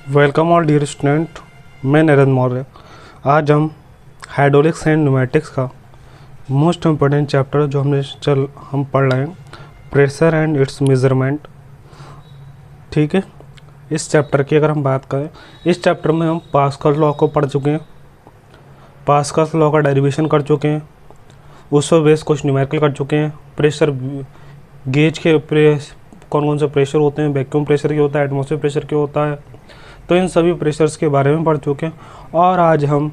Welcome all dear student. मैं नरेंद्र मौर्य। आज हम हाइड्रोलिक्स एंड न्यूमेटिक्स का मोस्ट इम्पोर्टेंट चैप्टर जो हम पढ़ रहे हैं, प्रेशर एंड इट्स मेजरमेंट। ठीक है, इस चैप्टर की अगर हम बात करें, इस चैप्टर में हम पास्कल लॉ को पढ़ चुके हैं, पास्कल लॉ का डेरिवेशन कर चुके हैं, उस पर बेस कुछ न्यूमेरिकल कर चुके हैं, प्रेशर गेज के कौन कौन से प्रेशर होते हैं, वैक्यूम प्रेशर क्या होता है, एटमॉस्फेयर प्रेशर क्या होता है, तो इन सभी प्रेशर्स के बारे में पढ़ चुके हैं। और आज हम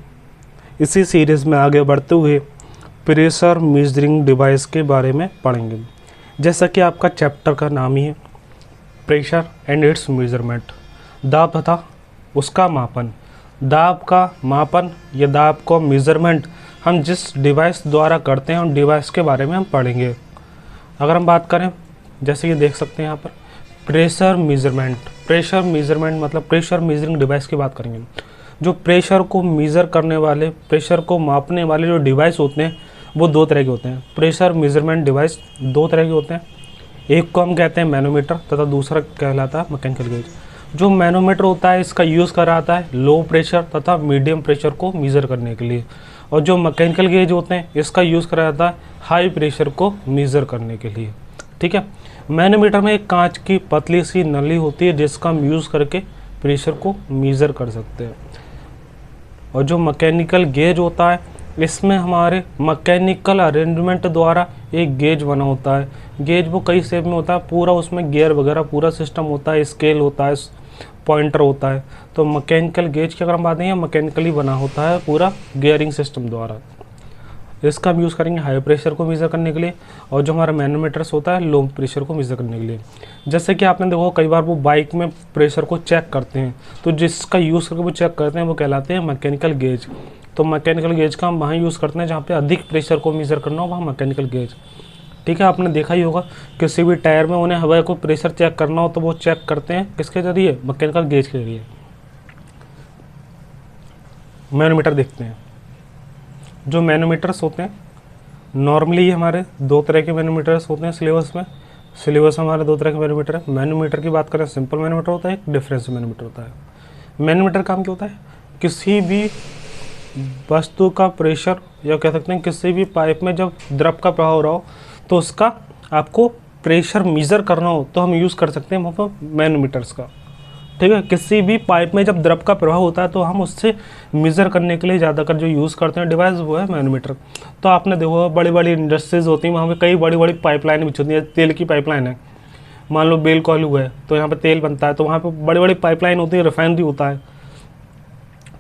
इसी सीरीज़ में आगे बढ़ते हुए प्रेशर मेजरिंग डिवाइस के बारे में पढ़ेंगे। जैसा कि आपका चैप्टर का नाम ही है, प्रेशर एंड इट्स मेजरमेंट, दाब तथा उसका मापन। दाब का मापन या दाब का मेजरमेंट हम जिस डिवाइस द्वारा करते हैं उन डिवाइस के बारे में हम पढ़ेंगे। अगर हम बात करें, जैसे ये देख सकते हैं यहाँ पर प्रेशर मेजरमेंट मतलब प्रेशर मेजरिंग डिवाइस की बात करेंगे। जो प्रेशर को मेज़र करने वाले, प्रेशर को मापने वाले जो डिवाइस होते हैं वो दो तरह के होते हैं। प्रेशर मेजरमेंट डिवाइस दो तरह के होते हैं, एक को हम कहते हैं मैनोमीटर तथा दूसरा कहलाता है मैकेनिकल गेज। जो मैनोमीटर होता है इसका यूज़ करा जाता है लो प्रेशर तथा मीडियम प्रेशर को मेज़र करने के लिए, और जो मैकेनिकल गेज होते हैं इसका यूज़ करा जाता है हाई प्रेशर को मेज़र करने के लिए। ठीक है, मैनोमीटर में एक कांच की पतली सी नली होती है जिसका हम यूज़ करके प्रेशर को मेज़र कर सकते हैं। और जो मैकेनिकल गेज होता है इसमें हमारे मैकेनिकल अरेंजमेंट द्वारा एक गेज बना होता है। गेज वो कई शेप में होता है, पूरा उसमें गियर वगैरह पूरा सिस्टम होता है, स्केल होता है, पॉइंटर होता है। तो मैकेनिकल गेज की अगर हम बात करें, मैकेनिकली बना होता है पूरा गियरिंग सिस्टम द्वारा। इसका हम यूज़ करेंगे हाई प्रेशर को मेज़र करने के लिए, और जो हमारा मैनोमीटर्स होता है लो प्रेशर को मेज़र करने के लिए। जैसे कि आपने देखो कई बार वो बाइक में प्रेशर को चेक करते हैं, तो जिसका यूज़ करके वो चेक करते हैं वो कहलाते हैं मैकेनिकल गेज। तो मैकेनिकल गेज का हम वहाँ यूज़ करते हैं जहाँ पे अधिक प्रेशर को मेज़र करना हो, वहाँ मैकेनिकल गेज। ठीक है, आपने देखा ही होगा किसी भी टायर में उन्हें हवा को प्रेशर चेक करना हो तो वो चेक करते हैं किसके जरिए, मैकेनिकल गेज के जरिए। मैनोमीटर देखते हैं। जो मैनोमीटर्स होते हैं नॉर्मली हमारे दो तरह के मैनोमीटर्स होते हैं सिलेबस में। सिलेबस हमारे दो तरह के मैनोमीटर है। मैनोमीटर की बात करें, सिंपल मैनोमीटर होता है, एक डिफरेंशियल मैनोमीटर होता है। मैनोमीटर काम क्या होता है, किसी भी वस्तु का प्रेशर या कह सकते हैं किसी भी पाइप में जब द्रव का प्रवाह हो रहा हो तो उसका आपको प्रेशर मेज़र करना हो तो हम यूज़ कर सकते हैं वहाँ पर मैनोमीटर्स का। ठीक है, किसी भी पाइप में जब द्रव का प्रवाह होता है तो हम उससे मेज़र करने के लिए ज़्यादातर जो यूज़ करते हैं डिवाइस वो है मैनोमीटर। तो आपने देखो बड़ी बड़ी इंडस्ट्रीज़ होती हैं, वहाँ पे कई बड़ी बड़ी पाइपलाइन बिछी होती है। तेल की पाइपलाइन है, मान लो बेल कोयलू है तो यहाँ पे तेल बनता है, तो वहाँ पे बड़ी बड़ी पाइपलाइन होती है, रिफाइनरी होता है।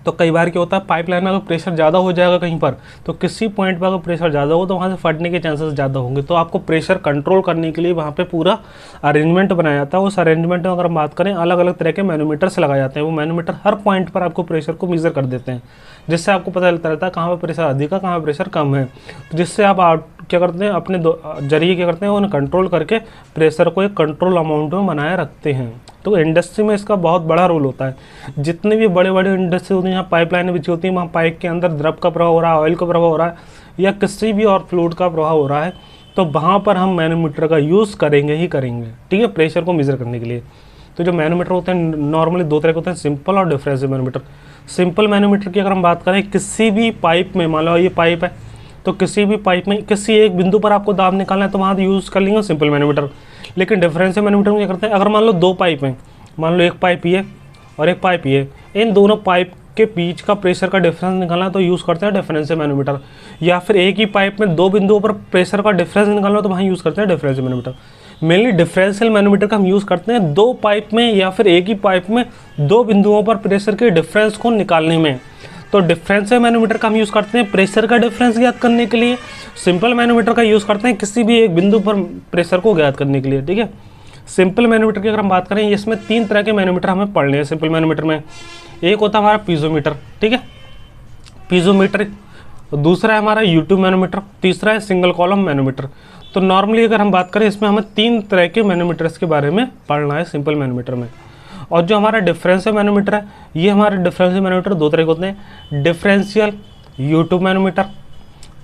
तो कई बार क्या होता है, पाइपलाइन में अगर प्रेशर ज़्यादा हो जाएगा कहीं पर, तो किसी पॉइंट पर अगर प्रेशर ज़्यादा हो तो वहाँ से फटने के चांसेस ज़्यादा होंगे। तो आपको प्रेशर कंट्रोल करने के लिए वहाँ पे पूरा अरेंजमेंट बनाया जाता है। उस अरेंजमेंट में अगर हम बात करें, अलग अलग तरह के मैनोमीटर्स लगाए जाते हैं। वो मैनोमीटर हर पॉइंट पर आपको प्रेशर को मेज़र कर देते हैं, जिससे आपको पता चलता रहता है कहाँ पर प्रेशर अधिक है, कहाँ पर प्रेशर कम है। तो जिससे आप क्या करते हैं, अपने जरिए क्या करते हैं, उन्हें कंट्रोल करके प्रेशर को एक कंट्रोल अमाउंट में बनाए रखते हैं। तो इंडस्ट्री में इसका बहुत बड़ा रोल होता है। जितने भी बड़े बड़े इंडस्ट्री होती हैं, यहाँ पाइपलाइनें बिछी होती हैं, वहाँ पाइप के अंदर द्रव का प्रवाह हो रहा है, ऑयल का प्रवाह हो रहा है, या किसी भी और फ्लूइड का प्रवाह हो रहा है, तो वहाँ पर हम मैनोमीटर का यूज़ करेंगे ही करेंगे। ठीक है, प्रेशर को मेज़र करने के लिए। तो जो मैनोमीटर होते हैं नॉर्मली दो तरह के होते हैं, सिंपल और डिफरेंशियल मैनोमीटर। सिंपल मैनोमीटर की अगर हम बात करें, किसी भी पाइप में, मान लो ये पाइप है, तो किसी भी पाइप में किसी एक बिंदु पर आपको दाब निकालना है तो वहाँ यूज़ कर लेंगे सिंपल मैनोमीटर। लेकिन डिफरेंशियल मैनोमीटर में क्या करते हैं, अगर मान लो दो पाइप हैं, मान लो एक पाइप ये और एक पाइप ये, इन दोनों पाइप के बीच का प्रेशर का डिफरेंस निकालना है तो यूज़ करते हैं डिफरेंशियल मैनोमीटर। या फिर एक ही पाइप में दो बिंदुओं पर प्रेशर का डिफरेंस निकालना तो वहाँ यूज़ करते हैं differential manometer. Mainly differential manometer का हम यूज़ करते हैं दो पाइप में या फिर एक ही पाइप में दो बिंदुओं पर प्रेशर के डिफरेंस को निकालने में। तो डिफरेंशियल मैनोमीटर का हम यूज़ करते हैं प्रेशर का डिफरेंस ज्ञात करने के लिए। सिंपल मैनोमीटर का यूज़ करते हैं किसी भी एक बिंदु पर प्रेशर को ज्ञात करने के लिए। ठीक है, सिंपल मैनोमीटर की अगर हम बात करें, इसमें तीन तरह के मैनोमीटर हमें पढ़ने हैं। सिंपल मैनोमीटर में एक होता है हमारा पीजोमीटर, ठीक है, पीजोमीटर। दूसरा है हमारा यूट्यूब मैनोमीटर, तीसरा है सिंगल कॉलम मैनोमीटर। तो नॉर्मली अगर हम बात करें, इसमें हमें तीन तरह के मैनोमीटर्स के बारे में पढ़ना है सिंपल मैनोमीटर में। और जो हमारा डिफरेंशियल मैनोमीटर है, ये हमारे डिफरेंशियल मैनोमीटर दो तरह के होते हैं, differential U tube manometer,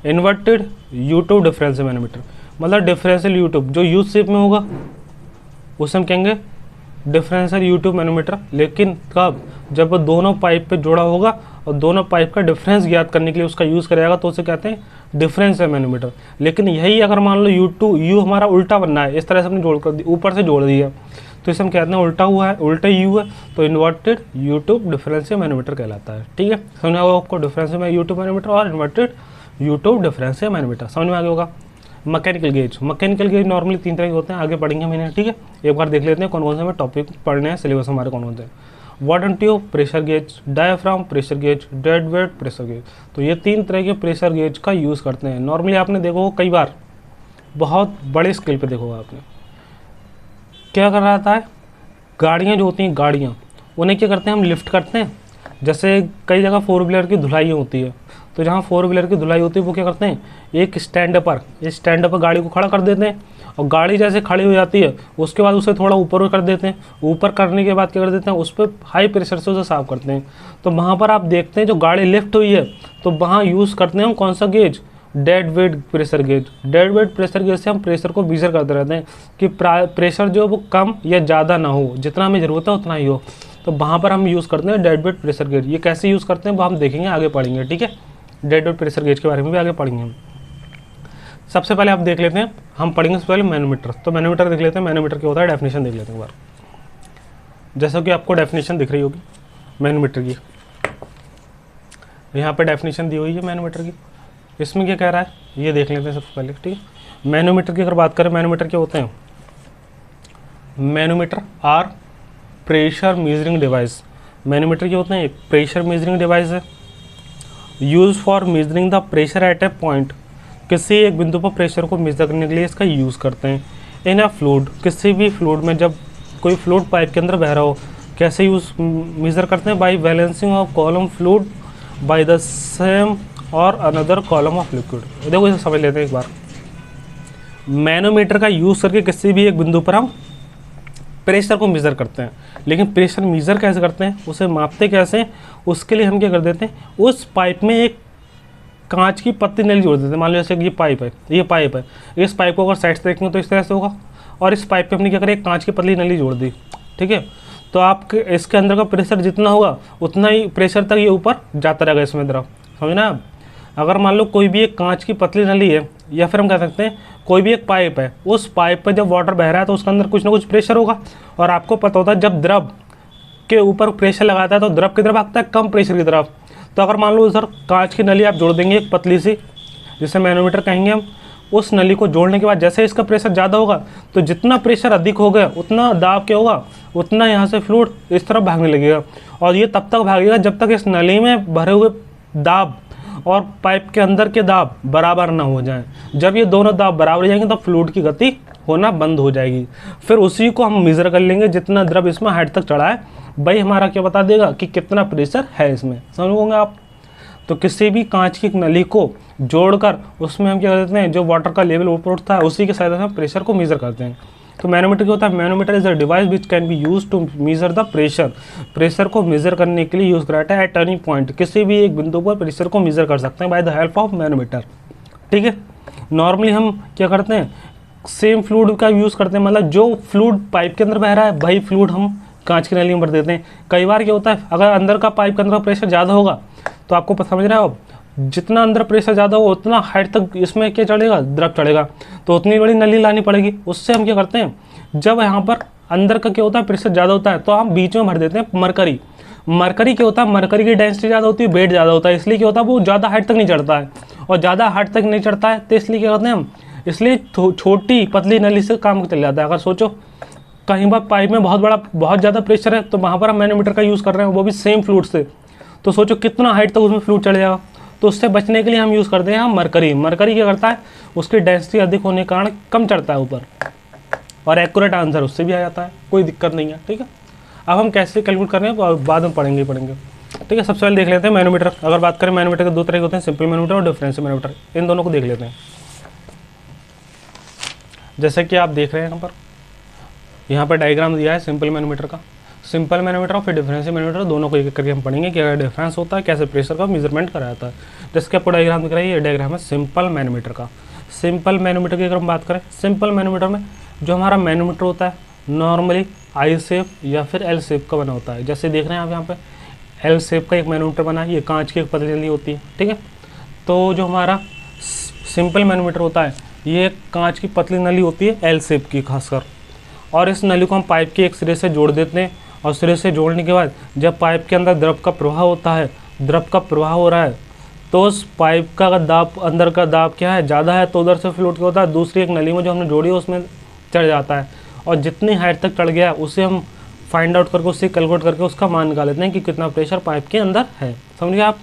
inverted YouTube differential manometer. मतलब डिफरेंशियल यूट्यूब जो यू शेप में होगा उसे हम कहेंगे डिफरेंशियल U2 मैनोमीटर, लेकिन कब, जब वो दोनों पाइप पे जोड़ा होगा और दोनों पाइप का डिफरेंस ज्ञात करने के लिए उसका यूज़ करेगा तो उसे कहते हैं डिफरेंशियल मैनोमीटर। लेकिन यही अगर मान लो U हमारा उल्टा बनना है, इस तरह से हमने जोड़ कर ऊपर से जोड़ दिया, तो इसे हम कहते हैं उल्टा हुआ है, उल्टा U है, तो इन्वर्टेड U2 डिफरेंशियल मैनोमीटर कहलाता है। ठीक है, समझ में आएगा आपको डिफरेंशियल U2 मैनोमीटर और इन्वर्टेड U2 डिफरेंशियल मैनोमीटर, समझ में आ गया होगा। मैकेनिकल गेज नॉर्मली 3 तरह के होते हैं, आगे पढ़ेंगे मैंने। ठीक है, एक बार देख लेते हैं कौन कौन से हमें टॉपिक पढ़ने हैं, सिलेबस हमारे कौन कौन से। Bourdon tube pressure gauge, diaphragm pressure gauge, dead weight pressure gauge. तो ये 3 तरह के प्रेशर गेज का यूज़ करते हैं। नॉर्मली आपने देखो कई बार बहुत बड़े स्केल पे देखोगे आपने क्या कर रहा था, गाड़ियाँ जो होती हैं गाड़ियाँ, उन्हें क्या करते हैं हम लिफ्ट करते हैं। जैसे कई जगह 4 व्हीलर की धुलाई होती है, तो जहाँ 4 व्हीलर की धुलाई होती है वो क्या करते हैं, एक स्टैंड पर गाड़ी को खड़ा कर देते हैं, और गाड़ी जैसे खड़ी हो जाती है उसके बाद उसे थोड़ा ऊपर कर देते हैं। ऊपर करने के बाद क्या कर देते हैं, उस पर हाई प्रेशर से उसे साफ करते हैं। तो वहाँ पर आप देखते हैं जो गाड़ी लिफ्ट हुई है तो वहाँ यूज़ करते हैं हम कौन सा gauge, dead weight pressure gauge. Dead weight pressure gauge से हम प्रेशर को मेजर करते रहते हैं कि प्रेशर जो वो कम या ज़्यादा ना हो, जितना हमें ज़रूरत है उतना ही हो। तो वहाँ पर हम यूज़ करते हैं डेड वेट प्रेशर गेज। ये कैसे यूज़ करते हैं वो हम देखेंगे, आगे पढ़ेंगे। ठीक है, डेड वेट प्रेशर गेज के बारे में भी आगे पढ़ेंगे हम। सबसे पहले आप देख लेते हैं, हम पढ़ेंगे सबसे पहले मैनोमीटर। तो मैनोमीटर देख लेते हैं, मैनोमीटर क्या होता है, डेफिनेशन देख लेते हैं एक बार। जैसा कि आपको डेफिनेशन दिख रही होगी मैनोमीटर की, यहाँ पे डेफिनेशन दी हुई है मैनोमीटर की। इसमें क्या कह रहा है ये देख लेते हैं सबसे पहले। ठीक है, मैनोमीटर की अगर बात करें, मैनोमीटर क्या होते हैं, manometer are pressure measuring device. Manometer क्या होते हैं, एक प्रेशर मेजरिंग डिवाइस है, use for measuring the pressure at a point. किसी एक बिंदु पर प्रेशर को मेजर करने के लिए इसका यूज़ करते हैं। इन अ फ्लूइड, किसी भी फ्लूइड में, जब कोई फ्लूइड पाइप के अंदर बह रहा हो, कैसे यूज़ मेजर करते हैं, by balancing of column fluid by the same और अनदर कॉलम ऑफ लिक्विड। देखो इसे समझ लेते हैं एक बार। मैनोमीटर का यूज़ करके किसी भी एक बिंदु पर हम प्रेशर को मेज़र करते हैं, लेकिन प्रेशर मेज़र कैसे करते हैं, उसे मापते कैसे हैं, उसके लिए हम क्या कर देते हैं, उस पाइप में एक कांच की पतली नली जोड़ देते हैं। मान लो जैसे ये पाइप है, इस पाइप को अगर साइड से देखेंगे तो इस तरह से होगा, और इस पाइप पे हमने क्या करें, एक कांच की पतली नली जोड़ दी। ठीक है, तो आपके इसके अंदर का प्रेशर जितना होगा उतना ही प्रेशर तक ये ऊपर जाता रहेगा इसमें तरफ, समझना आप। अगर मान लो कोई भी एक कांच की पतली नली है, या फिर हम कह सकते हैं कोई भी एक पाइप है, उस पाइप पे जब वाटर बह रहा है तो उसके अंदर कुछ ना कुछ प्रेशर होगा, और आपको पता होता है जब द्रव के ऊपर प्रेशर लगाता है तो द्रव की तरफ भागता है कम प्रेशर की तरफ। तो अगर मान लो उधर कांच की नली आप जोड़ देंगे एक पतली सी, जिसे मैनोमीटर कहेंगे हम, उस नली को जोड़ने के बाद जैसे इसका प्रेशर ज़्यादा होगा तो जितना प्रेशर अधिक हो गया उतना दाब क्या होगा, उतना यहाँ से फ्लूइड इस तरफ भागने लगेगा, और ये तब तक भागेगा जब तक इस नली में भरे हुए दाब और पाइप के अंदर के दाब बराबर ना हो जाएं। जब ये दोनों दाब बराबर हो जाएंगे तब फ्लूइड की गति होना बंद हो जाएगी। फिर उसी को हम मेज़र कर लेंगे, जितना द्रव इसमें हाइट तक चढ़ा है भाई हमारा क्या बता देगा कि कितना प्रेशर है इसमें, समझोगे आप। तो किसी भी कांच की नली को जोड़कर उसमें हम क्या करते हैं, जो वाटर का लेवल ऊपर उठता है उसी के सहायता से हम प्रेशर को मेज़र करते हैं। तो मैनोमीटर क्या होता है, manometer is a device which can be use to measure the pressure. Pressure को मेजर करने के लिए यूज़ कराता है एट एनी पॉइंट, किसी भी एक बिंदु पर प्रेशर को मेजर कर सकते हैं by the help of manometer. ठीक है, नॉर्मली हम क्या करते हैं, सेम फ्लूइड का यूज़ करते हैं, मतलब जो फ्लूइड पाइप के अंदर बह रहा है वही फ्लूइड हम कांच की नली में भर देते हैं। कई बार क्या होता है, अगर अंदर का पाइप के अंदर का प्रेशर ज़्यादा होगा तो आपको समझ रहे हो आप, जितना अंदर प्रेशर ज़्यादा होगा उतना हाइट तक इसमें क्या चढ़ेगा, द्रव चढ़ेगा, तो उतनी बड़ी नली लानी पड़ेगी। उससे हम क्या करते हैं, जब यहाँ पर अंदर का क्या होता है प्रेशर ज़्यादा होता है तो हम बीच में भर देते हैं मरकरी। मरकरी क्या होता है, मरकरी की डेंसिटी ज़्यादा होती है, वेट ज़्यादा होता है, इसलिए क्या होता है वो ज़्यादा हाइट तक नहीं चढ़ता है, और ज़्यादा हाइट तक नहीं चढ़ता है तो इसलिए क्या करते हैं हम, इसलिए छोटी पतली नली से काम चल जाता है। अगर सोचो कहीं पर पाइप में बहुत ज़्यादा प्रेशर है तो वहाँ पर हम मैनोमीटर का यूज़ कर रहे हैं, वो भी सेम फ्लूइड से, तो सोचो कितना हाइट तक उसमें फ्लूइड चढ़ जाएगा। तो उससे बचने के लिए हम यूज़ करते हैं हम मरकरी। मरकरी क्या करता है, उसकी डेंसिटी अधिक होने के कारण कम चढ़ता है ऊपर, और एक्यूरेट आंसर उससे भी आ जाता है, कोई दिक्कत नहीं है। ठीक है, अब हम कैसे कैलकुलेट कर रहे हैं बाद में पढ़ेंगे। ठीक है, सबसे पहले देख लेते हैं मैनोमीटर। अगर बात करें मैनोमीटर के 2 तरह के होते हैं, सिंपल मैनोमीटर और डिफरेंशियल मैनोमीटर। इन दोनों को देख लेते हैं। जैसे कि आप देख रहे हैं यहाँ पर डायग्राम दिया है सिंपल मैनोमीटर का, सिंपल मैनोमीटर और फिर डिफरेंशियल मैनोमीटर, दोनों को एक एक करके हम पढ़ेंगे कि अगर डिफरेंस होता है कैसे प्रेशर का मेजरमेंट करा जाता है। जिसके आपको डायग्राम दिख रहा है, ये डायग्राम है सिंपल मैनोमीटर का। सिंपल मैनोमीटर की अगर हम बात करें, सिंपल मैनोमीटर में जो हमारा मैनोमीटर होता है नॉर्मली आई शेप या फिर एल शेप का बना होता है। जैसे देख रहे हैं आप यहाँ पे एल शेप का एक मैनोमीटर बना है, ये कांच की एक पतली नली होती है, ठीक है। तो जो हमारा सिंपल मैनोमीटर होता है ये कांच की पतली नली होती है एल शेप की खासकर, और इस नली को हम पाइप के एक सिरे से जोड़ देते हैं, और सिरे से जोड़ने के बाद जब पाइप के अंदर द्रव का प्रवाह होता है, द्रव का प्रवाह हो रहा है, तो उस पाइप का दाब, अंदर का दाब क्या है, ज़्यादा है तो उधर से फ्लूट क्या होता है, दूसरी एक नली में जो हमने जोड़ी है उसमें चढ़ जाता है, और जितनी हाइट तक चढ़ गया उसे हम फाइंड आउट करके, उससे कैलकुलेट करके उसका मान निकाल लेते हैं कि कितना प्रेशर पाइप के अंदर है। समझिए आप,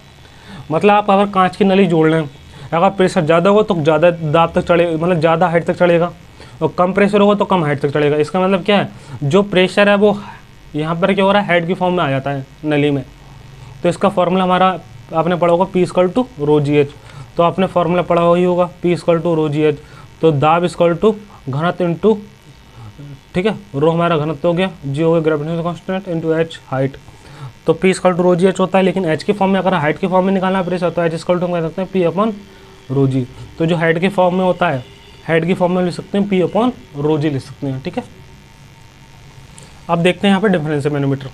मतलब आप अगर कांच की नली जोड़ लें, अगर प्रेशर ज़्यादा हो तो ज़्यादा दाब तक चढ़े, मतलब ज़्यादा हाइट तक चढ़ेगा, और कम प्रेशर होगा तो कम हाइट तक चढ़ेगा। इसका मतलब क्या है, जो प्रेशर है वो यहाँ पर क्या हो रहा है, हेड की फॉर्म में आ जाता है नली में। तो इसका फॉर्मूला हमारा आपने पढ़ा होगा P equal to rho g h, तो आपने फॉर्मूला पढ़ा ही होगा P equal to rho g h, तो दाब इक्वल टू घनत्व इंटू, ठीक है, रो हमारा घनत्व हो गया, जी हो गया gravitational constant into h height. तो P equal to rho g h होता है, लेकिन एच की फॉर्म में अगर हाइट की फॉर्म में निकालना है प्रेशर तो एच इक्वल टू हम कह सकते हैं P अपॉन रो जी। तो जो हाइट की फॉर्म में होता है, हाइट की फॉर्म में लिख सकते हैं P अपॉन रो जी लिख सकते हैं, ठीक है। अब देखते हैं यहाँ पे डिफरेंशियल मैनोमीटर।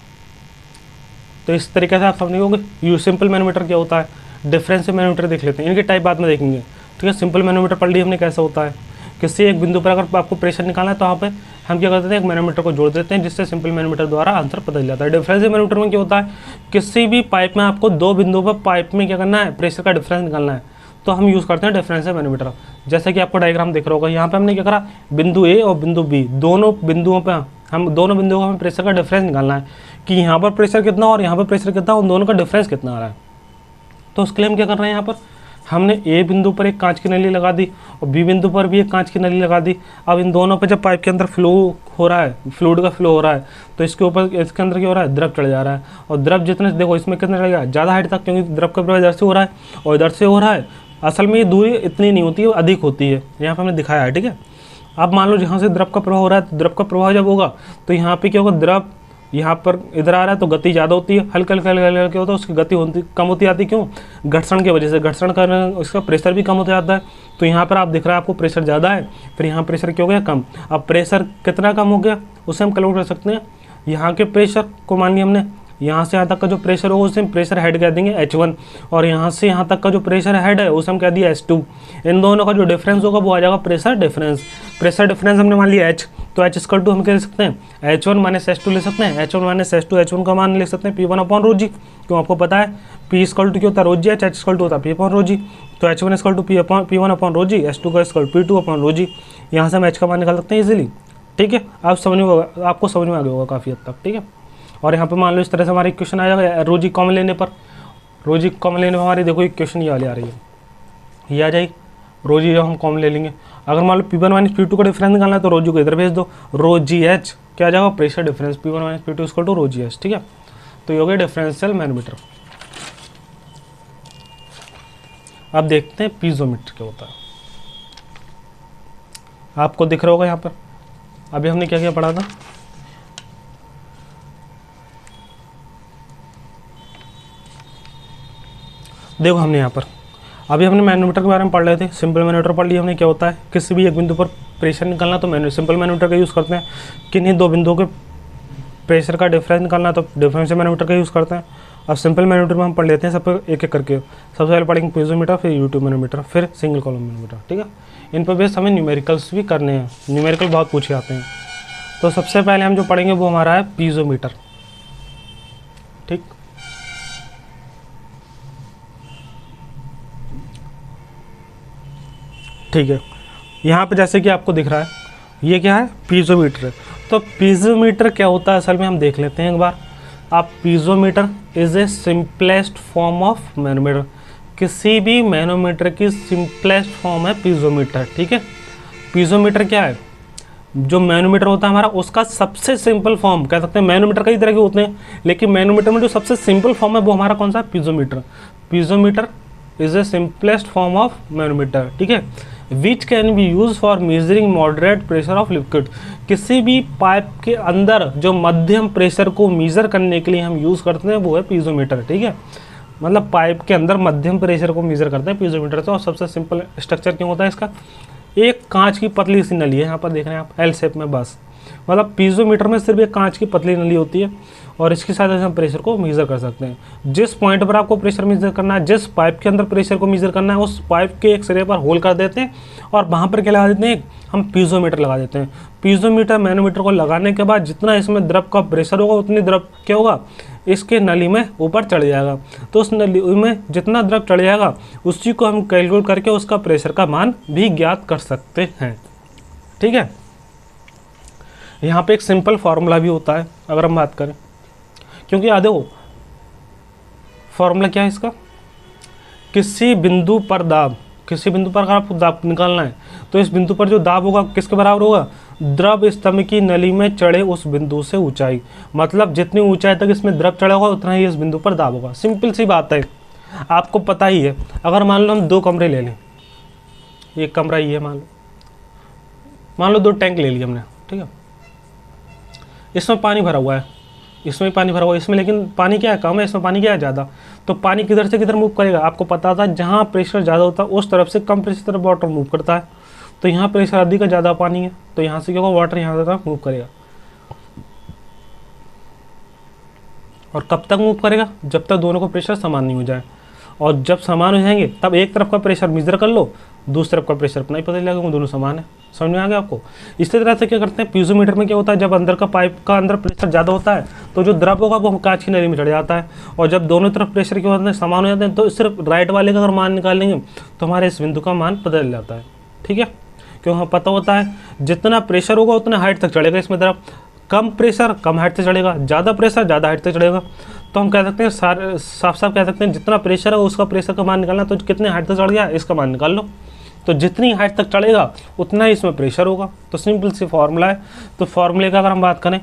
तो इस तरीके से आप समझोगे यू सिंपल मैनोमीटर क्या होता है, डिफरेंशियल मैनोमीटर देख लेते हैं, इनके टाइप बाद में देखेंगे, ठीक है। सिंपल मैनोमीटर पढ़ लिया हमने कैसा होता है, किसी एक बिंदु पर अगर आपको प्रेशर निकालना है तो यहाँ पे हम क्या करते हैं, एक मैनोमीटर को जोड़ देते हैं, जिससे सिंपल मैनोमीटर द्वारा आंसर पता चल जाता है। डिफरेंशियल मैनोमीटर में क्या होता है, किसी भी पाइप में आपको दो बिंदुओं पर पाइप में क्या करना है, प्रेशर का डिफरेंस निकालना है, तो हम यूज़ करते हैं डिफरेंशियल मैनोमीटर। जैसे कि आपको डायग्राम दिख रहा होगा, यहाँ पे हमने क्या करा, बिंदु ए और बिंदु बी, दोनों बिंदुओं पर हम दोनों बिंदुओं का हमें प्रेशर का डिफरेंस निकालना है कि यहाँ पर प्रेशर कितना और यहाँ पर प्रेशर कितना, उन दोनों का डिफरेंस कितना आ रहा है। तो उसके लिए हम क्या कर रहे हैं, यहाँ पर हमने ए बिंदु पर एक कांच की नली लगा दी और बी बिंदु पर भी एक कांच की नली लगा दी। अब इन दोनों पर जब पाइप के अंदर फ्लो हो रहा है, फ्लूइड का फ्लो हो रहा है, तो इसके ऊपर, इसके अंदर क्या हो रहा है, द्रव चढ़ जा रहा है, और द्रव जितने देखो इसमें कितना चढ़ेगा, ज़्यादा हाइट तक, क्योंकि द्रव का प्रवाह इधर से हो रहा है और इधर से हो रहा है। असल में ये दूरी इतनी नहीं होती है, अधिक होती है, यहाँ पर हमने दिखाया है, ठीक है। अब मान लो जहाँ से द्रव का प्रवाह हो रहा है, तो द्रव का प्रवाह जब होगा तो यहाँ पे क्या होगा, द्रव यहाँ पर इधर आ रहा है तो गति ज़्यादा होती है, हल्का हल्का हल्का हल्का क्या होता है, उसकी गति होती कम होती आती, क्यों, घर्षण की वजह से, घर्षण करने उसका प्रेशर भी कम होता जाता है। तो यहाँ पर आप दिख रहा है आपको प्रेशर ज़्यादा है, फिर यहाँ प्रेशर क्या हो गया, कम। अब प्रेशर कितना कम हो गया उसे हम कैलकुलेट कर सकते हैं। यहाँ के प्रेशर को मान लिया हमने, यहाँ से यहाँ तक का जो प्रेशर होगा उसे हम प्रेशर हेड कह देंगे H1, और यहाँ से यहाँ तक का जो प्रेशर हेड है उसे हम कह दिया H2। इन दोनों का जो डिफरेंस होगा वो आ जाएगा प्रेशर डिफरेंस। प्रेशर डिफरेंस हमने मान लिया H, तो H इक्वल टू हम क्या लिख सकते हैं, H1 माइनस H2 ले सकते हैं, H1 माइनस H2, H1 का मान लिख सकते हैं P1 अपॉन रो जी, क्यों आपको पता है P इक्वल टू क्या होता है, rho g, H equal to होता है P अपॉन रो जी, तो H1 equal to P1 upon rho g, H2 का इक्वल P2 अपॉन रो जी। यहाँ से हम H का मान निकाल सकते हैं इजीली, ठीक है। आप समझ में, आपको समझ में आ गया होगा काफ़ी हद तक, ठीक है। और यहाँ पे मान लो इस तरह से हमारा इक्वेशन आ जाएगा, रो जी कॉमन लेने पर, रो जी कॉमन लेने पर हमारी देखो इक्वेशन ये वाली आ रही है, ये आ जाएगी रो जी, जब हम कॉमन ले लेंगे। अगर मान लो P1 माइनस P2 का डिफरेंस निकालना है तो रो जी को इधर भेज दो, रो जी एच क्या आ जाएगा, pressure difference P1 minus P2 equal to rho g h, ठीक है। तो ये हो गया डिफरेंशियल मैनोमीटर। अब देखते हैं पीजोमीटर क्या होता है। आपको दिख रहा होगा यहाँ पर, अभी हमने क्या क्या पढ़ा था, देखो हमने यहाँ पर अभी हमने मैनोमीटर के बारे में पढ़ रहे थे, सिंपल मैनोमीटर पढ़ लिया हमने क्या होता है, किसी भी एक बिंदु पर प्रेशर निकालना तो सिंपल मैनोमीटर का यूज़ करते हैं, किन्हीं दो बिंदुओं के प्रेशर का डिफरेंस निकालना तो डिफरेंशियल मैनोमीटर का यूज़ करते हैं। अब सिंपल मैनोमीटर में हम पढ़ लेते हैं सब एक एक करके, सबसे पहले पढ़ेंगे पीजोमीटर, फिर यूट्यूब मैनोमीटर, फिर सिंगल कॉलम मैनोमीटर, ठीक है। इन पर बेस हमें न्यूमेरिकल्स भी करने हैं, न्यूमेरिकल बहुत पूछे आते हैं। तो सबसे पहले हम जो पढ़ेंगे वो हमारा है पीजोमीटर, ठीक। ठीक है, यहाँ पे जैसे कि आपको दिख रहा है ये क्या है, पीजोमीटर है। तो पीजोमीटर क्या होता है असल में हम देख लेते हैं एक बार। आप piezometer is a simplest form of manometer, किसी भी मैनोमीटर की सिंपलेस्ट फॉर्म है पीजोमीटर, ठीक है। पीजोमीटर क्या है, जो मैनोमीटर होता है हमारा उसका सबसे सिंपल फॉर्म कह सकते हैं। मैनोमीटर कई तरह के होते हैं, लेकिन मैनोमीटर में जो सबसे सिंपल फॉर्म है वो हमारा कौन सा है, piezometer. Piezometer is a simplest form of manometer, ठीक है, विच can be use for measuring moderate pressure of liquid. किसी भी पाइप के अंदर जो मध्यम प्रेशर को मेजर करने के लिए हम यूज़ करते हैं वो है पीजोमीटर, ठीक है। मतलब पाइप के अंदर मध्यम प्रेशर को मेजर करते हैं पीजोमीटर से। और सबसे सिंपल स्ट्रक्चर क्यों होता है इसका, एक कांच की पतली सी नली है, यहाँ पर देख रहे हैं आप एल शेप में, बस मतलब पीजोमीटर में सिर्फ एक कांच की पतली नली होती है और इसकी सहायता से हम प्रेशर को मेज़र कर सकते हैं। जिस पॉइंट पर आपको प्रेशर मेज़र करना है, जिस पाइप के अंदर प्रेशर को मेज़र करना है, उस पाइप के एक सिरे पर होल कर देते हैं और वहाँ पर क्या लगा देते हैं, हम पीजोमीटर लगा देते हैं। पीजोमीटर मैनोमीटर को लगाने के बाद जितना इसमें द्रव का प्रेशर होगा उतनी द्रव क्या होगा, इसके नली में ऊपर चढ़ जाएगा। तो उस नली में जितना द्रव चढ़ जाएगा उसी को हम कैलकुलेट करके उसका प्रेशर का मान भी ज्ञात कर सकते हैं। ठीक है, यहाँ पे एक सिंपल फार्मूला भी होता है अगर हम बात करें, क्योंकि याद हो फार्मूला क्या है इसका, किसी बिंदु पर दाब, किसी बिंदु पर अगर आपको दाब निकालना है तो इस बिंदु पर जो दाब होगा किसके बराबर होगा, द्रव स्तंभ की नली में चढ़े उस बिंदु से ऊंचाई। मतलब जितनी ऊंचाई तक इसमें द्रव चढ़ा होगा उतना ही इस बिंदु पर दाब होगा। सिंपल सी बात है, आपको पता ही है। अगर मान लो हम 2 कमरे ले लें, एक कमरा ये मान लो 2 टैंक ले लिए हमने, ठीक है, इसमें पानी भरा हुआ है, इसमें पानी भरा हुआ है, इसमें लेकिन पानी क्या है, कम है, इसमें पानी क्या है, ज़्यादा। तो पानी किधर से किधर मूव करेगा, आपको पता था जहाँ प्रेशर ज़्यादा होता है उस तरफ से कम प्रेशर तरफ वाटर मूव करता है। तो यहाँ प्रेशर अधिक का ज़्यादा पानी है तो यहाँ से क्या होगा, वाटर यहाँ तरफ मूव करेगा। और कब तक मूव करेगा, जब तक दोनों का प्रेशर समान नहीं हो जाए। और जब समान हो जाएंगे तब एक तरफ का प्रेशर मेजर कर लो, दूसरी तरफ का प्रेशर अपना ही पता चलेगा, वो दोनों समान है। समझ में आ गया आपको। इसी तरह से क्या करते हैं, पीजोमीटर में क्या होता है, जब अंदर का पाइप का अंदर प्रेशर ज़्यादा होता है तो जो द्रव होगा वो कांच की नली में चढ़ जाता है। और जब दोनों तरफ प्रेशर के बाद समान हो जाते हैं तो सिर्फ राइट वाले का अगर मान निकालेंगे तो हमारे इस बिंदु का मान पता चल जाता है। ठीक है, क्यों, हमें पता होता है जितना प्रेशर होगा उतना हाइट तक चढ़ेगा इसमें द्रव, कम प्रेशर कम हाइट से चढ़ेगा, ज़्यादा प्रेशर ज़्यादा हाइट तक चढ़ेगा। तो हम कह सकते हैं साफ साफ कह सकते हैं जितना प्रेशर है उसका प्रेशर का मान निकालना, तो कितने हाइट तक चढ़ गया इसका मान निकाल लो। तो जितनी हाइट तक चढ़ेगा उतना ही इसमें प्रेशर होगा। तो सिंपल सी फॉर्मूला है। तो फॉर्मूले का अगर हम बात करें,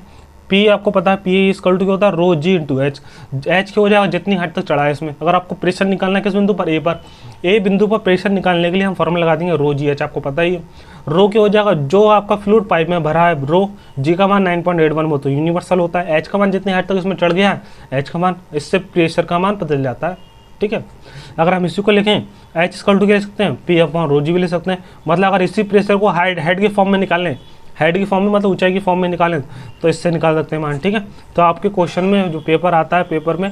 पी आपको पता है, पी इक्वल टू क्या होता है, रो जी इंटू एच। एच क्या हो जाएगा, जितनी हाइट तक चढ़ा है इसमें। अगर आपको प्रेशर निकालना है किस बिंदु पर, ए पर, ए बिंदु पर प्रेशर निकालने के लिए हम फॉर्मूला लगा देंगे रो जी एच, आपको पता ही है। रो क्या हो जाएगा, जो आपका फ्लूइड पाइप में भरा है, रो जी का मान 9.81 वो तो यूनिवर्सल होता है। एच का मान जितनी हाइट तक इसमें चढ़ गया है, एच का मान, इससे प्रेशर का मान पता चल जाता है। ठीक है, अगर हम इसी को लिखें एच इक्वल टू क्या ले सकते हैं, पी अपॉन रो जी भी ले सकते हैं। मतलब अगर इसी प्रेशर को हेड के फॉर्म में निकालें, हेड की फॉर्म में मतलब ऊंचाई की फॉर्म में निकालें तो इससे निकाल सकते हैं मान। ठीक है, तो आपके क्वेश्चन में जो पेपर आता है, पेपर में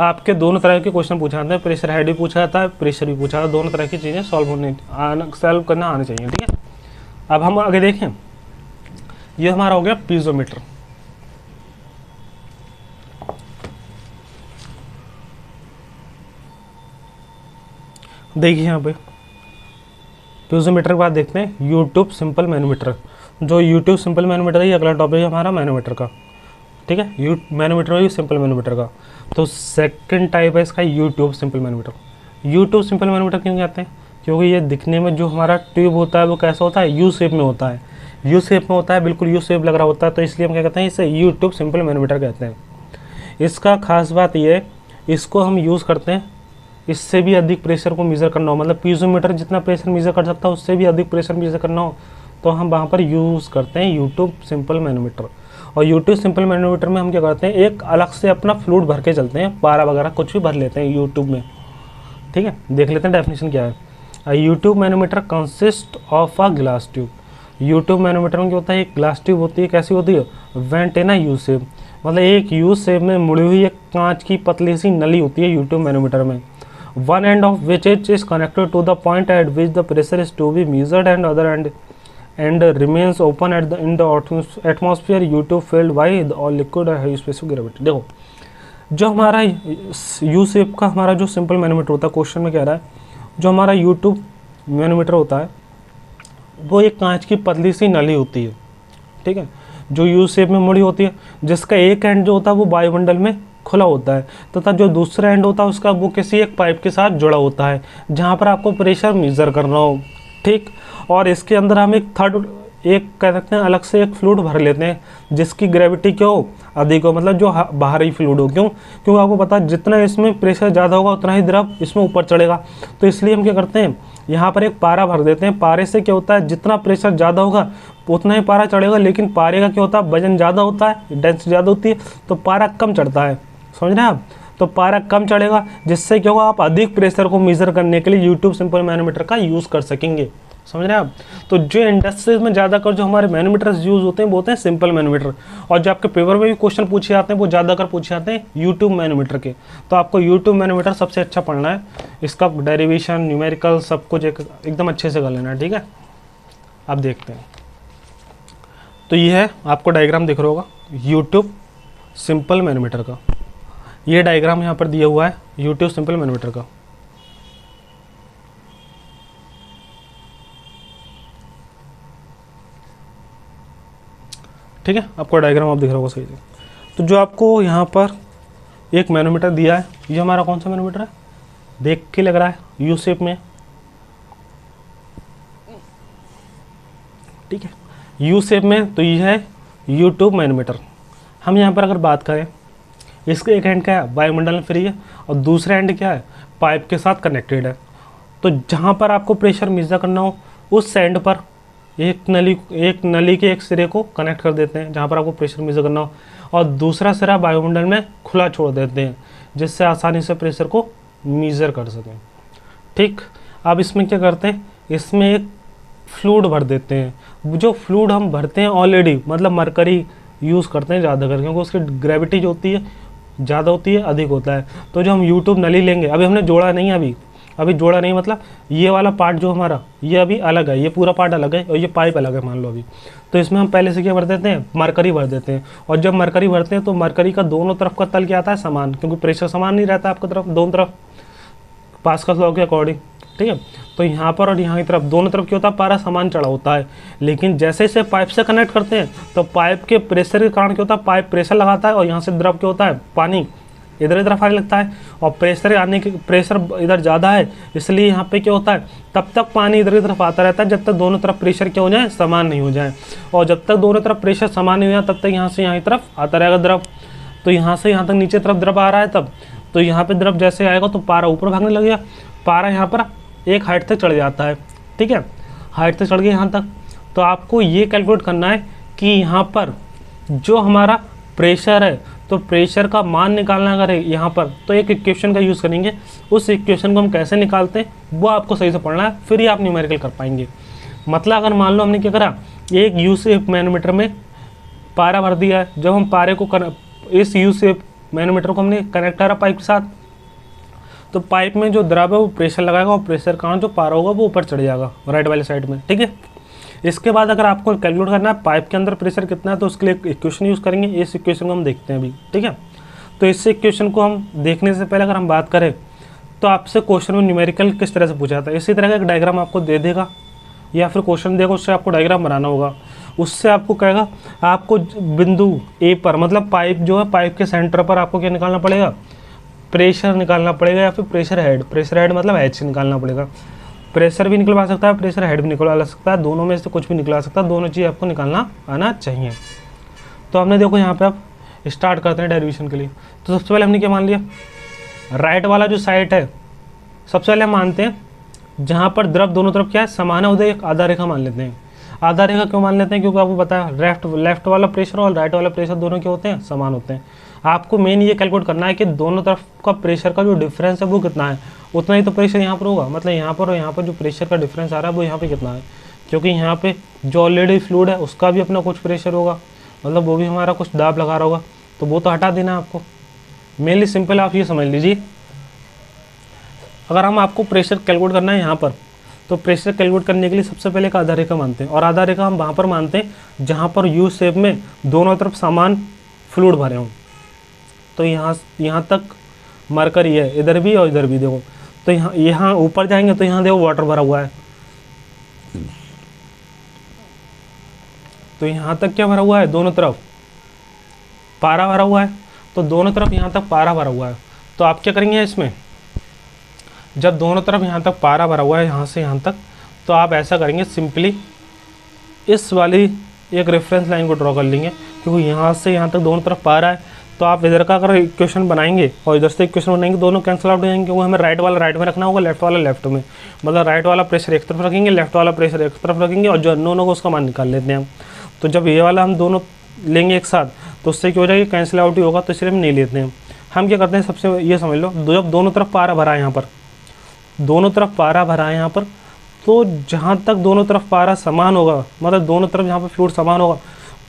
आपके दोनों तरह के क्वेश्चन पूछा जाते हैं, प्रेशर हेड भी पूछा जाता है, प्रेशर भी पूछा जाता है। दोनों तरह की चीज़ें सॉल्व करना आनी चाहिए। ठीक है, अब हम आगे देखें, ये हमारा हो गया पीजोमीटर। देखिए यहाँ पे पीजोमीटर के बाद देखते हैं यूट्यूब सिंपल मैनोमीटर। जो यूट्यूब सिंपल मैनोमीटर है ये अगला टॉपिक है हमारा मैनोमीटर का। ठीक है, मैनोमीटर में भी सिंपल मैनोमीटर का। तो सेकंड टाइप है इसका YouTube simple manometer. YouTube simple manometer क्यों कहते हैं, क्योंकि ये दिखने में जो हमारा ट्यूब होता है वो कैसा होता है, यू शेप में होता है। यू शेप में होता है, बिल्कुल यू शेप लग रहा होता है, तो इसलिए हम क्या कहते हैं, इसे यूट्यूब सिंपल मैनोमीटर कहते हैं। इसका खास बात ये है, इसको हम यूज़ करते हैं इससे भी अधिक प्रेशर को मेज़र करना हो, मतलब पीजोमीटर जितना प्रेशर मेज़र कर सकता है उससे भी अधिक प्रेशर मेज़र करना हो तो हम वहाँ पर यूज़ करते हैं यूट्यूब सिंपल मैनोमीटर। और यूट्यूब सिंपल मैनोमीटर में हम क्या करते हैं, एक अलग से अपना फ्लूइड भर के चलते हैं, पारा वगैरह कुछ भी भर लेते हैं यूट्यूब में। ठीक है, देख लेते हैं डेफिनेशन क्या है। U tube manometer consist of a glass tube. U tube manometer में क्या होता है, एक ग्लास ट्यूब होती है, कैसी होती है, went in a U shape, मतलब एक यू शेप में मुड़ी हुई एक कांच की पतली सी नली होती है यूट्यूब मैनोमीटर में। One end of which is connected to the point at which the pressure is to be measured and other end remains open in the atmosphere YouTube filled by the all liquid high specific gravity। देखो जो हमारा U shape का हमारा जो simple manometer होता है, question में कह रहा है जो हमारा यूट्यूब मैनोमीटर होता है वो एक कांच की पतली सी नली होती है। ठीक है, जो यू शेप में मुड़ी होती है, जिसका एक एंड जो होता है वो वायुमंडल में खुला होता है तथा जो दूसरा एंड होता है उसका वो किसी एक पाइप के साथ जुड़ा होता है जहाँ पर आपको प्रेशर मेज़र करना हो। ठीक, और इसके अंदर हम एक कह सकते हैं अलग से एक फ्लूइड भर लेते हैं जिसकी ग्रेविटी क्या हो, अधिक हो, मतलब जो बाहरी फ्लूइड हो। क्योंकि आपको पता है जितना इसमें प्रेशर ज़्यादा होगा उतना ही द्रव इसमें ऊपर चढ़ेगा। तो इसलिए हम क्या करते हैं, यहाँ पर एक पारा भर देते हैं। पारे से क्या होता है, जितना प्रेशर ज़्यादा होगा उतना ही पारा चढ़ेगा, लेकिन पारे का क्या होता है, वजन ज़्यादा होता है, डेंसिटी ज़्यादा होती है, तो पारा कम चढ़ता है। समझ रहे हैं आप, तो पारा कम चढ़ेगा, जिससे क्या होगा, आप अधिक प्रेशर को मेज़र करने के लिए यूट्यूब सिंपल मैनोमीटर का यूज़ कर सकेंगे। समझ रहे हैं आप। तो जो इंडस्ट्रीज में ज़्यादातर जो हमारे मैनोमीटर्स यूज़ होते हैं वो होते हैं सिंपल मैनोमीटर, और जो आपके पेपर में भी क्वेश्चन पूछे जाते हैं वो ज़्यादातर पूछे जाते हैं यूट्यूब मैनोमीटर के। तो आपको यूट्यूब मैनोमीटर सबसे अच्छा पढ़ना है, इसका डेरिवेशन न्यूमेरिकल सब कुछ एकदम अच्छे से कर लेना है, ठीक है। आप देखते हैं, तो ये है आपको डायग्राम दिख रहा होगा यूट्यूब सिंपल मैनोमीटर का। ये डायग्राम यहाँ पर दिया हुआ है यूट्यूब सिंपल मैनोमीटर का। ठीक है, आपको डायग्राम आप दिख रहा होगा सही से। तो जो आपको यहाँ पर एक मैनोमीटर दिया है, ये हमारा कौन सा मैनोमीटर है, देख के लग रहा है यू शेप में, ठीक है, यू शेप में। तो ये है यूट्यूब मैनोमीटर। हम यहाँ पर अगर बात करें, इसके एक एंड क्या है, वायुमंडल में फ्री है, और दूसरा एंड क्या है, पाइप के साथ कनेक्टेड है। तो जहाँ पर आपको प्रेशर मेजर करना हो उस एंड पर एक नली के एक सिरे को कनेक्ट कर देते हैं जहाँ पर आपको प्रेशर मेजर करना हो, और दूसरा सिरा वायुमंडल में खुला छोड़ देते हैं जिससे आसानी से प्रेशर को मेजर कर सकें। ठीक, अब इसमें क्या करते हैं, इसमें एक फ्लूइड भर देते हैं। जो फ्लूइड हम भरते हैं ऑलरेडी, मतलब मरकरी यूज़ करते हैं ज़्यादा करके, क्योंकि उसकी ग्रेविटी जो होती है ज़्यादा होती है, अधिक होता है। तो जो हम यूट्यूब नली लेंगे, अभी हमने जोड़ा नहीं है, अभी जोड़ा नहीं, मतलब ये वाला पार्ट जो हमारा ये अभी अलग है, ये पूरा पार्ट अलग है और ये पाइप अलग है मान लो अभी। तो इसमें हम पहले से क्या भर देते हैं, मरकरी भर देते हैं। और जब मरकरी भरते हैं तो मरकरी का दोनों तरफ का तल क्या आता है, समान, क्योंकि प्रेशर समान नहीं रहता आपकी तरफ, दोनों तरफ पास्कल लॉ के अकॉर्डिंग, ठीक है। तो यहाँ पर और यहाँ की तरफ दोनों तरफ क्या होता है, पारा समान चढ़ा होता है। लेकिन जैसे इसे पाइप से कनेक्ट करते हैं तो पाइप के प्रेशर के कारण क्या होता है, पाइप प्रेशर लगाता है और यहाँ से द्रव क्या होता है, पानी इधर की तरफ आने लगता है, और प्रेशर इधर ज़्यादा है, इसलिए यहाँ पे क्या होता है, तब तक पानी इधर की तरफ आता रहता है जब तक दोनों तरफ प्रेशर क्या हो जाए, समान नहीं हो जाए। और जब तक दोनों तरफ प्रेशर समान नहीं हो जाए तब तक यहाँ से यहाँ की तरफ आता रहेगा द्रव। तो यहाँ से यहाँ तक नीचे तरफ द्रव आ रहा है तब, तो यहाँ पे द्रव जैसे आएगा तो पारा ऊपर भागने लगेगा, पारा यहाँ पर एक हाइट तक चढ़ जाता है, ठीक है, हाइट तक चढ़ गया यहाँ तक। तो आपको ये कैलकुलेट करना है कि यहाँ पर जो हमारा प्रेशर है, तो प्रेशर का मान निकालना अगर है यहाँ पर, तो एक इक्वेशन का यूज़ करेंगे। उस इक्वेशन को हम कैसे निकालते हैं वो आपको सही से पढ़ना है, फिर ही आप न्यूमेरिकल कर पाएंगे। मतलब अगर मान लो हमने क्या करा, एक यू शेप मैनोमीटर में पारा भर दिया है, जब हम पारे को इस यू शेप मैनोमीटर को हमने कनेक्ट करा पाइप के साथ, तो पाइप में जो द्रव है वो प्रेशर लगाएगा, और प्रेशर का जो पारा होगा वो ऊपर चढ़ जाएगा राइट वाली साइड में, ठीक है। इसके बाद अगर आपको कैलकुलेट करना है पाइप के अंदर प्रेशर कितना है, तो उसके लिए एक इक्वेशन यूज़ करेंगे। इस इक्वेशन को हम देखते हैं अभी, ठीक है। तो इस इक्वेशन को हम देखने से पहले अगर हम बात करें तो आपसे क्वेश्चन में न्यूमेरिकल किस तरह से पूछा जाता है, इसी तरह का एक डायग्राम आपको दे देगा या फिर क्वेश्चन देगा, उससे आपको डायग्राम बनाना होगा। उससे आपको कहेगा आपको बिंदु ए पर, मतलब पाइप जो है पाइप के सेंटर पर आपको क्या निकालना पड़ेगा, प्रेशर निकालना पड़ेगा, या फिर प्रेशर हेड मतलब एच निकालना पड़ेगा। प्रेशर भी निकलवा सकता है, प्रेशर हेड भी निकलवा सकता है, दोनों में से कुछ भी निकलवा सकता है, दोनों चीज़ आपको निकालना आना चाहिए। तो हमने देखो यहाँ पे आप स्टार्ट करते हैं डेरिवेशन के लिए। तो सबसे पहले हमने क्या मान लिया, राइट वाला जो साइड है, सबसे पहले हम मानते हैं जहाँ पर द्रव दोनों तरफ क्या है, समान है, उधर एक आधा रेखा मान लेते हैं। आधा रेखा क्यों मान लेते हैं, क्योंकि आपको पता है लेफ्ट वाला प्रेशर और राइट वाला प्रेशर दोनों क्या होते हैं, समान होते हैं। आपको मेन ये कैलकुलेट करना है कि दोनों तरफ का प्रेशर का जो डिफरेंस है वो कितना है, उतना ही तो प्रेशर यहाँ पर होगा। मतलब यहाँ पर और यहाँ पर जो प्रेशर का डिफरेंस आ रहा है वो यहाँ पे कितना है, क्योंकि यहाँ पे जो ऑलरेडी फ्लूइड है उसका भी अपना कुछ प्रेशर होगा, मतलब वो भी हमारा कुछ दाब लगा रहा होगा, तो वो तो हटा देना है आपको। मेनली सिंपल आप ये समझ लीजिए, अगर हम आपको प्रेशर कैलकुलेट करना है यहाँ पर, तो प्रेशर कैलकुलेट करने के लिए सबसे पहले एक आधा रेखा मानते हैं, और आधा रेखा हम वहाँ पर मानते हैं जहाँ पर यू शेप में दोनों तरफ समान फ्लूइड भरे हों। तो यहाँ तक मरकरी है, इधर भी और इधर भी देखो। तो यहाँ ऊपर जाएंगे तो यहाँ देखो वाटर भरा हुआ है, तो यहाँ तक क्या भरा हुआ है, दोनों तरफ पारा भरा हुआ है, तो दोनों तरफ यहाँ तक पारा भरा हुआ है। तो आप क्या करेंगे इसमें, जब दोनों तरफ यहाँ तक पारा भरा हुआ है यहाँ से यहाँ तक, तो आप ऐसा करेंगे सिंपली इस वाली एक रेफरेंस लाइन को ड्रॉ कर लेंगे, क्योंकि यहाँ से यहाँ तक दोनों तरफ पारा है। तो आप इधर का अगर इक्वेशन बनाएंगे और इधर से इक्वेशन बनाएंगे, दोनों कैंसिल आउट हो जाएंगे, क्योंकि हमें राइट वाला राइट में रखना होगा, लेफ्ट वाला लेफ्ट में। मतलब राइट वाला प्रेशर एक तरफ रखेंगे, लेफ्ट वाला प्रेशर एक तरफ रखेंगे, और जो अननोन होगा उसका मान निकाल लेते हैं हम। तो जब ये वाला हम दोनों लेंगे एक साथ तो उससे क्या हो जाएगा, कैंसिल आउट ही होगा, तो इसलिए हम नहीं लेते हैं। हम क्या करते हैं, सबसे ये समझ लो, जब दोनों तरफ पारा भरा है यहाँ पर, दोनों तरफ पारा भरा है यहाँ पर, तो जहाँ तक दोनों तरफ पारा समान होगा, मतलब दोनों तरफ जहाँ पर फ्लूइड समान होगा,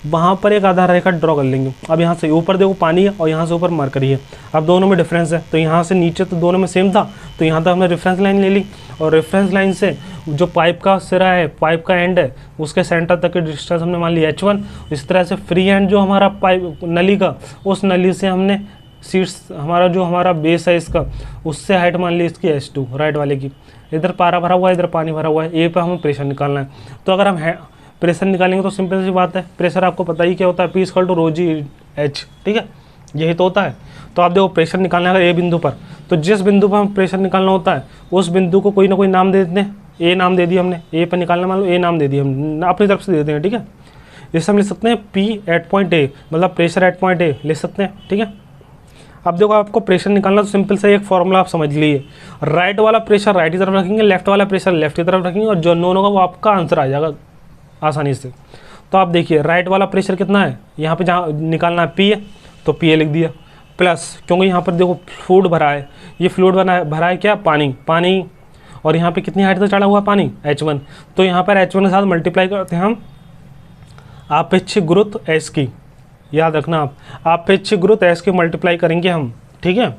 वहाँ पर एक आधार रेखा ड्रॉ कर लेंगे। अब यहाँ से ऊपर देखो पानी है और यहाँ से ऊपर मरकरी है। अब दोनों में डिफरेंस है, तो यहाँ से नीचे तो दोनों में सेम था, तो यहाँ तक हमने रेफरेंस लाइन ले ली, और रेफरेंस लाइन से जो पाइप का सिरा है, पाइप का एंड है, उसके सेंटर तक की डिस्टेंस हमने मान ली h1। इस तरह से फ्री एंड जो हमारा पाइप नली का, उस नली से हमने सीट्स हमारा जो हमारा बेस है इसका, उससे हाइट मान ली इसकी h2 राइट वाले की। इधर पारा भरा हुआ है, इधर पानी भरा हुआ है, ए पे हमें प्रेशर निकालना है। तो अगर हम प्रेशर निकालेंगे तो सिंपल सी बात है, प्रेशर आपको पता ही क्या होता है, P = ρg/h, ठीक है, यही तो होता है। तो आप देखो प्रेशर निकालना है अगर ए बिंदु पर, तो जिस बिंदु पर हम प्रेशर निकालना होता है उस बिंदु को कोई ना कोई नाम दे देते हैं। ए नाम दे दिया हमने, ए पर निकालना मान लो ए नाम दे दिया हमने, अपनी तरफ से दे देते हैं, ठीक है। जैसे हम लिख सकते हैं P at point A, मतलब प्रेशर एट पॉइंट ए लिख सकते हैं, ठीक है। अब देखो आपको प्रेशर निकालना, तो सिंपल से एक फॉर्मूला आप समझ लीजिए, राइट वाला प्रेशर राइट की तरफ रखेंगे, लेफ्ट वाला प्रेशर लेफ्ट की तरफ रखेंगे, और जो नोन होगा वो आपका आंसर आ जाएगा आसानी से। तो आप देखिए राइट वाला प्रेशर कितना है, यहाँ पे जहाँ निकालना है P है, तो P लिख दिया, प्लस क्योंकि यहाँ पर देखो फ्लूइड भरा है, ये फ्लूइड भरा है क्या, पानी, और यहाँ पे कितनी हाइट तक चढ़ा हुआ पानी, h1। तो यहाँ पर h1 के साथ मल्टीप्लाई करते हैं हम आपेक्षिक गुरुत्व s की, याद रखना आप, आपेक्षिक गुरुत्व s की मल्टीप्लाई करेंगे हम, ठीक है।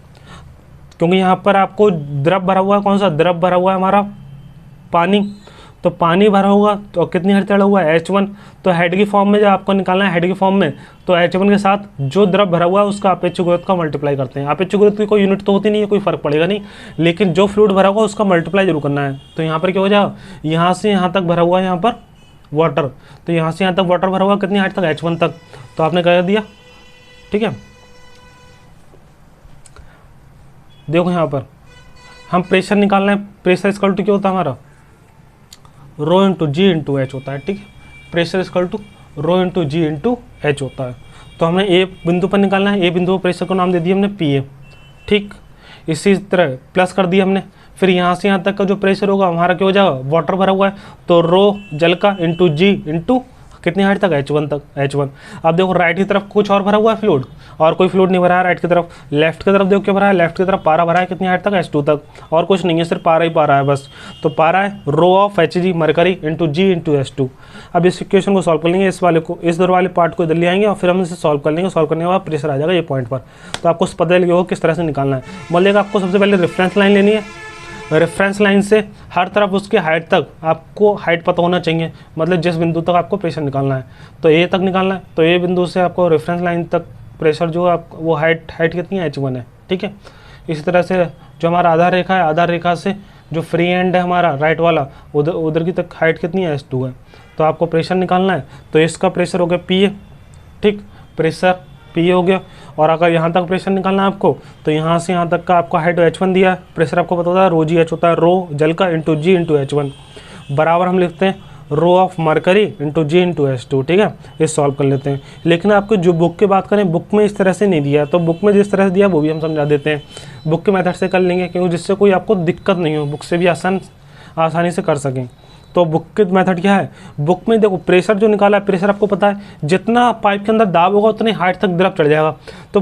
क्योंकि यहाँ पर आपको द्रव भरा हुआ है, कौन सा द्रव भरा हुआ है हमारा, पानी, तो पानी भरा होगा तो कितनी हाइट चढ़ा हुआ है, h1। तो हेड की फॉर्म में जब आपको निकालना है हेड की फॉर्म में, तो h1 के साथ जो द्रव भरा हुआ है उसका अपेक्षिक गुरुत्व का मल्टीप्लाई करते हैं। अपेक्षिक गुरुत्व की कोई यूनिट तो होती नहीं है, कोई फर्क पड़ेगा नहीं, लेकिन जो फ्लूइड भरा हुआ उसका मल्टीप्लाई जरूर करना है। तो यहाँ पर क्या हो जाएगा, यहाँ से यहाँ तक भरा हुआ है, यहाँ पर वाटर, तो यहाँ से यहाँ तक वाटर भरा हुआ कितनी हाइट तक, h1 तक, तो आपने कह दिया, ठीक है। देखो यहाँ पर हम प्रेशर निकालना है, प्रेशर इक्वल टू क्या होता है हमारा, ρ/g/h होता है, ठीक है। प्रेशर इक्वल टू ρ/g/h होता है। तो हमने ए बिंदु पर निकालना है, ए बिंदु पर प्रेशर को नाम दे दिया हमने PA, ठीक। इसी तरह प्लस कर दिया हमने, फिर यहाँ से यहाँ तक का जो प्रेशर होगा हमारा क्या हो जाएगा, वाटर भरा हुआ है, तो रो जल का इंटू जी इंटू कितनी हाइट तक, h1 तक, h1। अब देखो राइट की तरफ कुछ और भरा हुआ है फ्लूइड, और कोई फ्लूइड नहीं भरा है राइट की तरफ। लेफ्ट की तरफ देखो क्या भरा है, लेफ्ट की तरफ पारा भरा है कितनी हाइट तक, h2 तक, और कुछ नहीं है, सिर्फ पारा ही पारा है बस। तो पारा है ρ/hg मरकरी इंटू g/h2। अब इस इक्वेशन को सॉल्व कर लेंगे, इस वाले को, इस दर वाले पार्ट को इधर ले आएंगे और फिर हम इसे सॉल्व कर लेंगे। सॉल्व करने के बाद प्रेशर आ जाएगा ये पॉइंट पर। तो आपको पता लगे होगा किस तरह से निकालना है। मान लीजिएगा आपको सबसे पहले रेफरेंस लाइन लेनी है, रेफरेंस लाइन से हर तरफ उसके हाइट तक आपको हाइट पता होना चाहिए, मतलब जिस बिंदु तक आपको प्रेशर निकालना है, तो ए तक निकालना है, तो ए बिंदु से आपको रेफरेंस लाइन तक प्रेशर जो है वो हाइट कितनी है, h1 है, ठीक है। इसी तरह से जो हमारा आधार रेखा है, आधार रेखा से जो फ्री एंड है हमारा राइट वाला, उधर की तक हाइट कितनी है, h2 है। तो आपको प्रेशर निकालना है, तो इसका प्रेशर हो गया PA, ठीक, प्रेशर PA हो गया। और अगर यहाँ तक प्रेशर निकालना है आपको, तो यहाँ से यहाँ तक का आपको हाइट h1 दिया है, प्रेशर आपको पता होता है ρg/h होता है, रो जल का इंटू g/h1, बराबर हम लिखते हैं ρ/मरकरी इंटू g/h2, ठीक है। ये सॉल्व कर लेते हैं। लेकिन आपको जो बुक की बात करें, बुक में इस तरह से नहीं दिया, तो बुक में जिस तरह से दिया वो भी हम समझा देते हैं, बुक के मेथड से कर लेंगे, क्योंकि जिससे कोई आपको दिक्कत नहीं हो, बुक से भी आसानी से कर सकें। तो बुक के मेथड क्या है, बुक में देखो प्रेशर जो निकाला है, प्रेशर आपको पता है जितना पाइप के अंदर दाब होगा उतनी हाइट तक द्रव चढ़ जाएगा। तो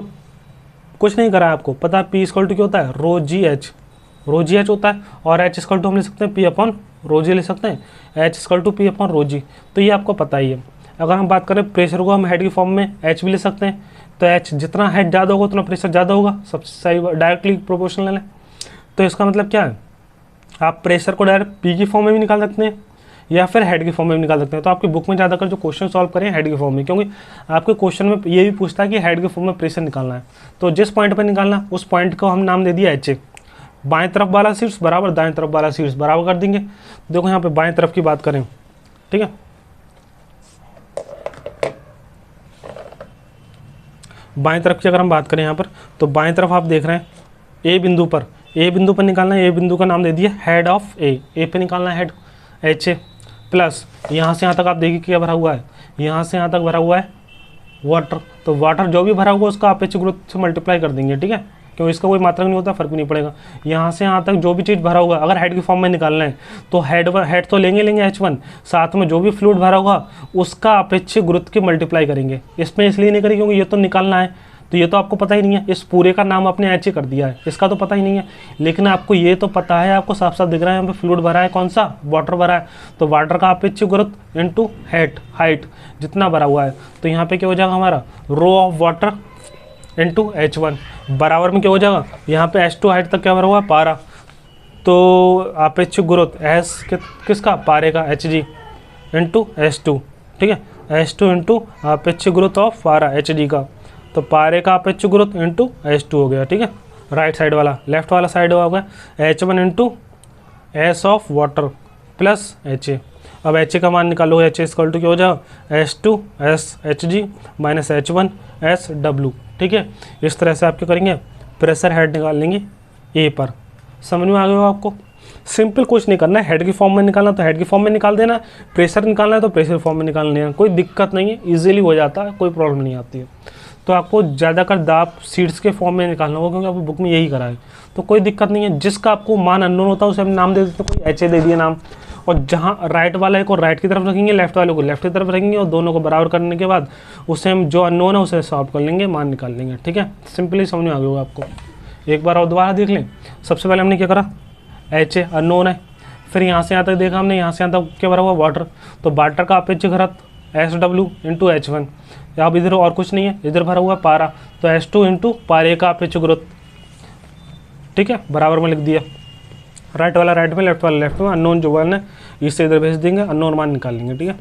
कुछ नहीं करा है आपको, पता है P = क्या होता है, ρg/h होता है, और h = हम लिख सकते हैं P/ρg लिख सकते हैं, h = P/ρg। तो ये आपको पता ही है। अगर हम बात करें प्रेशर को, हम हेड की फॉर्म में h भी ले सकते हैं, तो h जितना हेड ज़्यादा होगा उतना प्रेशर ज़्यादा होगा, सबसे सही डायरेक्टली प्रोपोर्शनल है। तो इसका मतलब क्या है, आप प्रेशर को डायरेक्ट P की फॉर्म में भी निकाल सकते हैं या फिर हेड की फॉर्म में भी निकाल सकते हैं। तो आपकी बुक में ज़्यादातर जो क्वेश्चन सॉल्व करें हेड की फॉर्म में, क्योंकि आपके क्वेश्चन में ये भी पूछता है कि हेड की फॉर्म में प्रेशर निकालना है, तो जिस पॉइंट पर निकालना उस पॉइंट को हम नाम दे दिया HA। बाएं तरफ वाला शीर्ष बराबर दाएं तरफ वाला शीर्ष बराबर कर देंगे। देखो यहाँ पे बाएं तरफ की बात करें, ठीक है, बाएं तरफ की अगर हम बात करें यहाँ पर, तो बाएं तरफ आप देख रहे हैं ए बिंदु पर निकालना है, ए बिंदु का नाम दे दिया हेड ऑफ ए पे निकालना है हेड HA, प्लस यहाँ से यहाँ तक आप देखिए क्या भरा हुआ है, यहाँ से यहाँ तक भरा हुआ है वाटर। तो वाटर जो भी भरा हुआ उसका अपेक्षिक गुरुत्व से मल्टीप्लाई कर देंगे, ठीक है, क्योंकि इसका कोई मात्रक नहीं होता, फर्क भी नहीं पड़ेगा। यहाँ से यहाँ तक जो भी चीज़ भरा होगा, अगर हेड की फॉर्म में निकालना है तो हेड तो लेंगे h1, साथ में जो भी फ्लूइड भरा होगा उसका अपेक्षिक गुरुत्व की मल्टीप्लाई करेंगे। इसमें इसलिए नहीं करेंगे क्योंकि ये तो निकालना है, तो ये तो आपको पता ही नहीं है, इस पूरे का नाम आपने एच कर दिया है, इसका तो पता ही नहीं है। लेकिन आपको ये तो पता है, आपको साफ साफ दिख रहा है यहाँ पे फ्लूइड भरा है, कौन सा, वाटर भरा है। तो वाटर का अपेक्षित गुरुत्व इनटू हाइट जितना भरा हुआ है, तो यहाँ पे क्या हो जाएगा हमारा row of water into H1 बराबर में क्या हो जाएगा, यहाँ पे H2 हाइट तक क्या भरा हुआ है, पारा। तो अपेक्षित गुरुत्व एस किसका, पारे का Hg इंटू H2, ठीक है, H2 इंटू अपेक्षित गुरुत्व ऑफ पारा Hg का। तो पारे का अपेक्षित गुरुत्व इंटू H2 हो गया, ठीक है। राइट साइड वाला, लेफ्ट वाला साइड हो गया H1 into S of water plus HA। अब HA का मान निकालो, HA इक्वल टू क्या हो जाएगा, H2 S Hg minus H1 S W, ठीक है। इस तरह से आपके करेंगे, प्रेशर हेड निकाल लेंगे ए पर। समझ में आ गया आपको, सिंपल कुछ नहीं करना है, हेड की फॉर्म में निकालना तो हेड की फॉर्म में निकाल देना, प्रेशर निकालना है तो प्रेशर फॉर्म में निकाल लेना, कोई दिक्कत नहीं है, इजीली हो जाता है, कोई प्रॉब्लम नहीं आती है। तो आपको ज़्यादातर दाब सीट्स के फॉर्म में निकालना होगा, क्योंकि आपको बुक में यही करा है, तो कोई दिक्कत नहीं है। जिसका आपको मान अननोन होता है उसे हम नाम दे देते हैं, कोई HA दे दिया नाम, और जहाँ राइट वाले को राइट की तरफ रखेंगे, लेफ्ट वाले को लेफ्ट की तरफ रखेंगे, और दोनों को बराबर करने के बाद उसे हम जो अननोन है उसे सॉल्व कर लेंगे, मान निकाल लेंगे, ठीक है। सिंपली समझ में आ गया होगा आपको। एक बार और दोबारा देख लें। सबसे पहले हमने क्या करा, HA अननोन है, फिर यहाँ से यहाँ तक देखा हमने, यहाँ से यहाँ तक क्या भरा हुआ, वाटर। तो वाटर का अपेक्षित घनत्व SW इंटू H1, अब इधर और कुछ नहीं है, इधर भरा हुआ पारा, तो H2 इंटू पारे का अपेक्षित गुरुत्व, ठीक है, बराबर में लिख दिया। राइट वाला राइट में, लेफ्ट वाला लेफ्ट में, अननोन जो वन है इससे इधर भेज देंगे, अननोन मान निकाल लेंगे, ठीक है।